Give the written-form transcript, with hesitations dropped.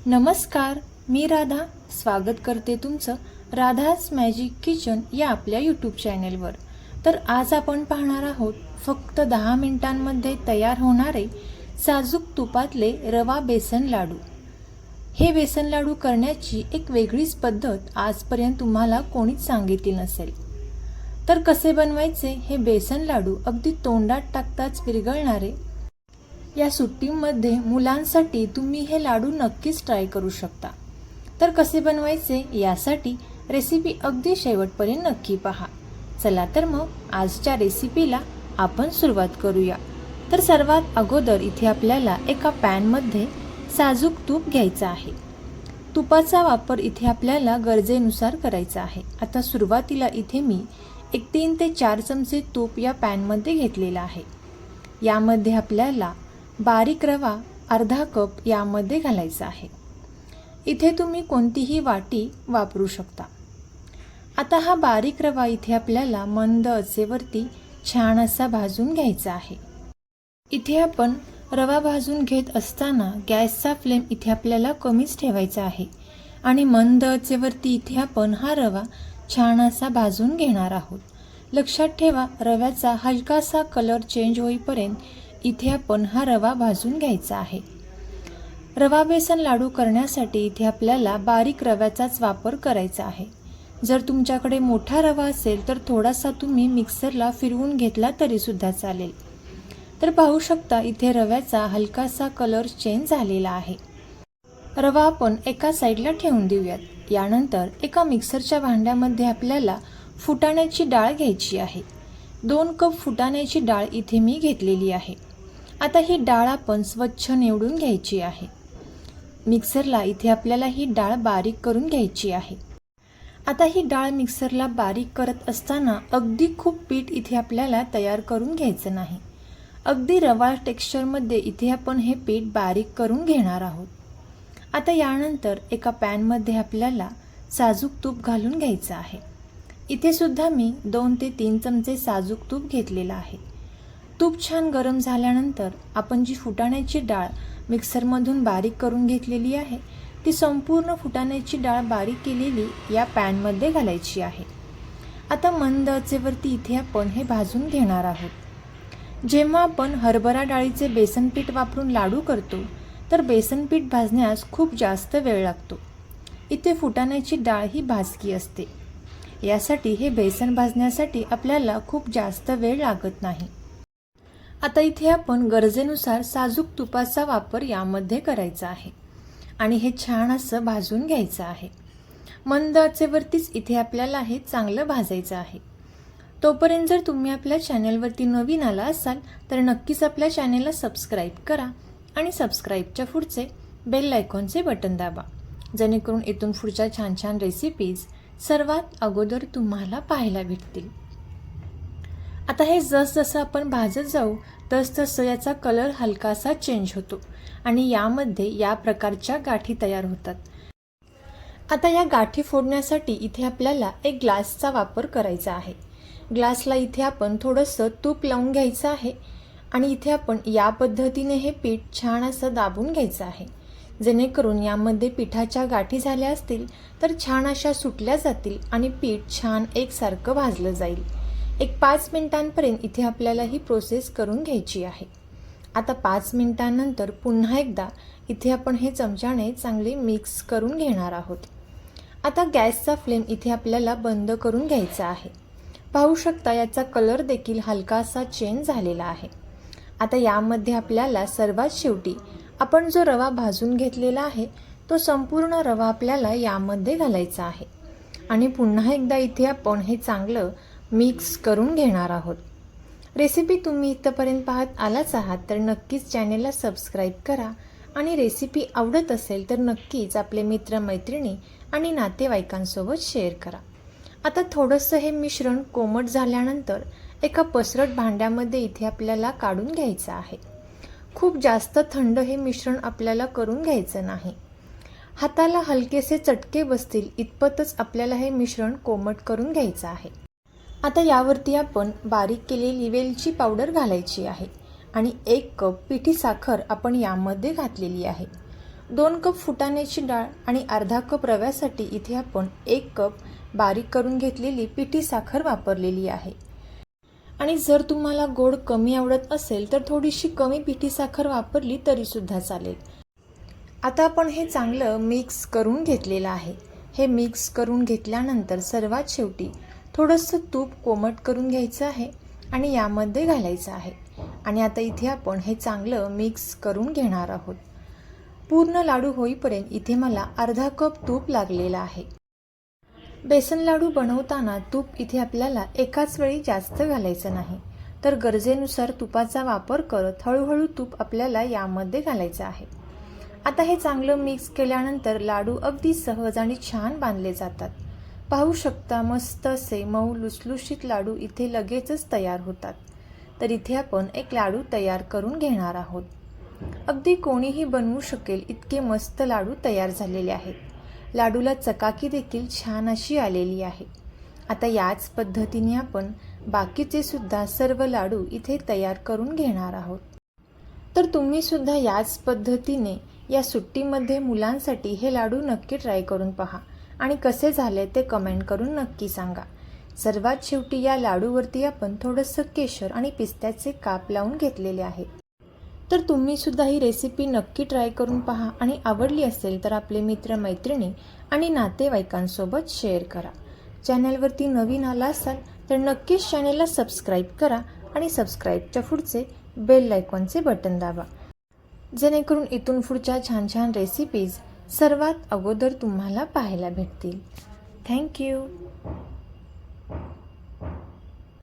नमस्कार, मी राधा स्वागत करते तुमचं राधाज मॅजिक किचन या आपल्या यूट्यूब चॅनेलवर। तर आज आपण पाहणार आहोत फक्त 10 मिनिटांमध्ये तयार होणारे साजूक तुपातले रवा बेसन लाडू। हे बेसन लाडू करण्याची एक वेगळीच पद्धत आजपर्यंत तुम्हाला कोणीच सांगितली नसेल। तर कसे बनवायचे हे बेसन लाडू अगदी तोंडात टाकताच विरघळणारे। या सुट्टीमध्ये मुलांसाठी तुम्ही हे लाडू नक्कीच ट्राय करू शकता। तर कसे बनवायचे यासाठी रेसिपी अगदी शेवटपर्यंत नक्की पहा। चला तर मग आजच्या रेसिपीला आपण सुरुवात करूया। तर सर्वात अगोदर इथे आपल्याला एका पॅनमध्ये साजूक तूप घ्यायचं आहे। तुपाचा वापर इथे आपल्याला गरजेनुसार करायचा आहे। आता सुरुवातीला इथे मी 3 ते 4 चमचे तूप या पॅनमध्ये घेतलेला आहे। यामध्ये आपल्याला बारीक रवा अर्धा कप यामध्ये घालायचा आहे। इथे तुम्ही कोणतीही वाटी वापरू शकता। आता हा बारीक रवा इथे आपल्याला मंद आचेवरती छान असा भाजून घ्यायचा आहे। इथे आपण रवा भाजून घेत असताना गॅसचा फ्लेम इथे आपल्याला कमीच ठेवायचा आहे आणि मंद आचेवरती इथे आपण हा रवा छान असा भाजून घेणार आहोत। लक्षात ठेवा, रव्याचा हलकासा कलर चेंज होईपर्यंत इथे आपण हा रवा भाजून घ्यायचा आहे। रवा बेसन लाडू करण्यासाठी इथे आपल्याला बारीक रव्याचाच वापर करायचा आहे। जर तुमच्याकडे मोठा रवा असेल तर थोडासा तुम्ही मिक्सरला फिरवून घेतला तरी सुद्धा चालेल। तर पाहू शकता इथे रव्याचा हलकासा कलर चेंज झालेला आहे। रवा आपण एका साईडला ठेवून देऊयात। यानंतर एका मिक्सरच्या भांड्यामध्ये आपल्याला फुटाण्याची डाळ घ्यायची आहे। 2 कप फुटाण्याची डाळ इथे मी घेतलेली आहे। आता ही डाळ आपण स्वच्छ निवडून घ्यायची आहे। मिक्सरला इथे आपल्याला ही डाळ बारीक करून घ्यायची आहे। आता ही डाळ मिक्सरला बारीक करत असताना अगदी खूप पीठ इथे आपल्याला तयार करून घ्यायचं नाही। अगदी रवाळ टेक्स्चरमध्ये इथे आपण हे पीठ बारीक करून घेणार आहोत। आता यानंतर एका पॅनमध्ये आपल्याला साजूक तूप घालून घ्यायचं आहे। इथे सुद्धा मी 2 ते 3 चमचे साजूक तूप घेतलेलं आहे। तूप छान गरम झाल्यानंतर आपण जी फुटाण्याची डाळ मिक्सरमधून बारीक करून घेतलेली आहे ती संपूर्ण फुटाण्याची डाळ बारीक केलेली या पॅनमध्ये घालायची आहे। आता मंद आचेवरती इथे आपण हे भाजून घेणार आहोत। जेव्हा आपण हरभरा डाळीचे बेसन पीठ वापरून लाडू करतो तर बेसन पीठ भाजण्यास खूप जास्त वेळ लागतो। इथे फुटाण्याची डाळ ही भाजकी असते, यासाठी हे बेसन भाजण्यासाठी आपल्याला खूप जास्त वेळ लागत नाही। आता इथे आपण गरजेनुसार साजूक तुपाचा वापर यामध्ये करायचा आहे आणि हे छान असं भाजून घ्यायचं आहे। मंद आचेवरतीच इथे आपल्याला हे चांगलं भाजायचं आहे। तोपर्यंत जर तुम्ही आपल्या चॅनलवरती नवीन आला असाल तर नक्कीच आपल्या चॅनलला सबस्क्राईब करा आणि सबस्क्राईबच्या पुढचे बेल आयकॉनचे बटन दाबा, जेणेकरून इथून पुढच्या छान छान रेसिपीज सर्वात अगोदर तुम्हाला पाहायला भेटतील। आता हे जसजसं आपण भाजत जाऊ तसतसं याचा कलर हलकासा चेंज होतो आणि यामध्ये या प्रकारच्या गाठी तयार होतात। आता या गाठी फोडण्यासाठी इथे आपल्याला एक ग्लासचा वापर करायचा आहे। ग्लासला इथे आपण थोडंसं तूप लावून घ्यायचं आहे आणि इथे आपण या पद्धतीने हे पीठ छान असं दाबून घ्यायचं आहे, जेणेकरून यामध्ये पिठाच्या गाठी झाल्या असतील तर छान अशा सुटल्या जातील आणि पीठ छान एकसारखं भाजलं जाईल। 5 मिनिटांपर्यंत इथे आपल्याला ही प्रोसेस करून घ्यायची आहे। आता 5 मिनिटांनंतर पुन्हा एकदा इथे आपण हे चमच्याने चांगले मिक्स करून घेणार आहोत। आता गॅसचा फ्लेम इथे आपल्याला बंद करून घ्यायचा आहे। पाहू शकता याचा कलर देखील हलकासा चेंज झालेला आहे। आता यामध्ये आपल्याला सर्वात शेवटी आपण जो रवा भाजून घेतलेला आहे तो संपूर्ण रवा आपल्याला यामध्ये घालायचा आहे आणि पुन्हा एकदा इथे आपण हे चांगलं मिक्स करून घेणार आहोत। रेसिपी तुम्ही इथपर्यंत पाहत आलाच आहात तर नक्कीच चॅनेलला सबस्क्राईब करा आणि रेसिपी आवडत असेल तर नक्कीच आपले मित्रमैत्रिणी आणि नातेवाईकांसोबत शेअर करा। आता थोडंसं हे मिश्रण कोमट झाल्यानंतर एका पसरट भांड्यामध्ये इथे आपल्याला काढून घ्यायचं आहे। खूप जास्त थंड हे मिश्रण आपल्याला करून घ्यायचं नाही। हाताला हलकेसे चटके बसतील इतपतच आपल्याला हे मिश्रण कोमट करून घ्यायचं आहे। आता यावरती आपण बारीक केलेली वेलची पावडर घालायची आहे आणि 1 कप पिठी साखर आपण यामध्ये घातलेली आहे। 2 कप फुटाण्याची डाळ आणि अर्धा कप रव्यासाठी इथे आपण 1 कप बारीक करून घेतलेली पिठी साखर वापरलेली आहे. आणि जर तुम्हाला गोड कमी आवडत असेल तर थोडीशी कमी पिठी साखर वापरली तरी सुद्धा चालेल. आता आपण हे चांगलं मिक्स करून घेतलेलं आहे. हे मिक्स करून घेतल्यानंतर सर्वात शेवटी थोडंसं तूप कोमट करून घ्यायचं आहे आणि यामध्ये घालायचं आहे. आणि आता इथे आपण हे चांगलं मिक्स करून घेणार आहोत. पूर्ण लाडू होईपर्यंत इथे मला अर्धा कप तूप लागलेलं आहे. बेसन लाडू बनवताना तूप इथे आपल्याला एकाच वेळी जास्त घालायचं नाही, तर गरजेनुसार तुपाचा वापर करत हळूहळू तूप आपल्याला यामध्ये घालायचं आहे. आता हे चांगलं मिक्स केल्यानंतर लाडू अगदी सहज आणि छान बांधले जातात. पाहू शकता मस्त असे मऊ लुसलुशीत लाडू इथे लगेचच तयार होतात. तर इथे आपण एक लाडू तयार करून घेणार आहोत. अगदी कोणीही बनवू शकेल इतके मस्त लाडू तयार झालेले आहेत. लाडूला चकाकी देखील छान अशी आलेली आहे. आता याच पद्धतीने आपण बाकीचे सुद्धा सर्व लाडू इथे तयार करून घेणार आहोत. तर तुम्ही सुद्धा याच पद्धतीने या सुट्टीमध्ये मुलांसाठी हे लाडू नक्की ट्राय करून पहा आणि कसे झाले ते कमेंट करून नक्की सांगा. सर्वात शेवटी या लाडूवरती आपण थोडंसं केशर आणि पिस्त्याचे काप लावून घेतलेले आहेत. तर तुम्ही सुद्धा ही रेसिपी नक्की ट्राय करून पहा आणि आवडली असेल तर आपले मित्रमैत्रिणी आणि नातेवाईकांसोबत शेअर करा. चॅनलवरती नवीन आला असाल तर नक्कीच चॅनलला सबस्क्राईब करा आणि सबस्क्राईबच्या पुढचे बेल आयकॉनचे बटन दाबा, जेणेकरून इथून पुढच्या छान छान रेसिपीज सर्वात अगोदर तुम्हाला पाहायला भेटतील. थँक्यू.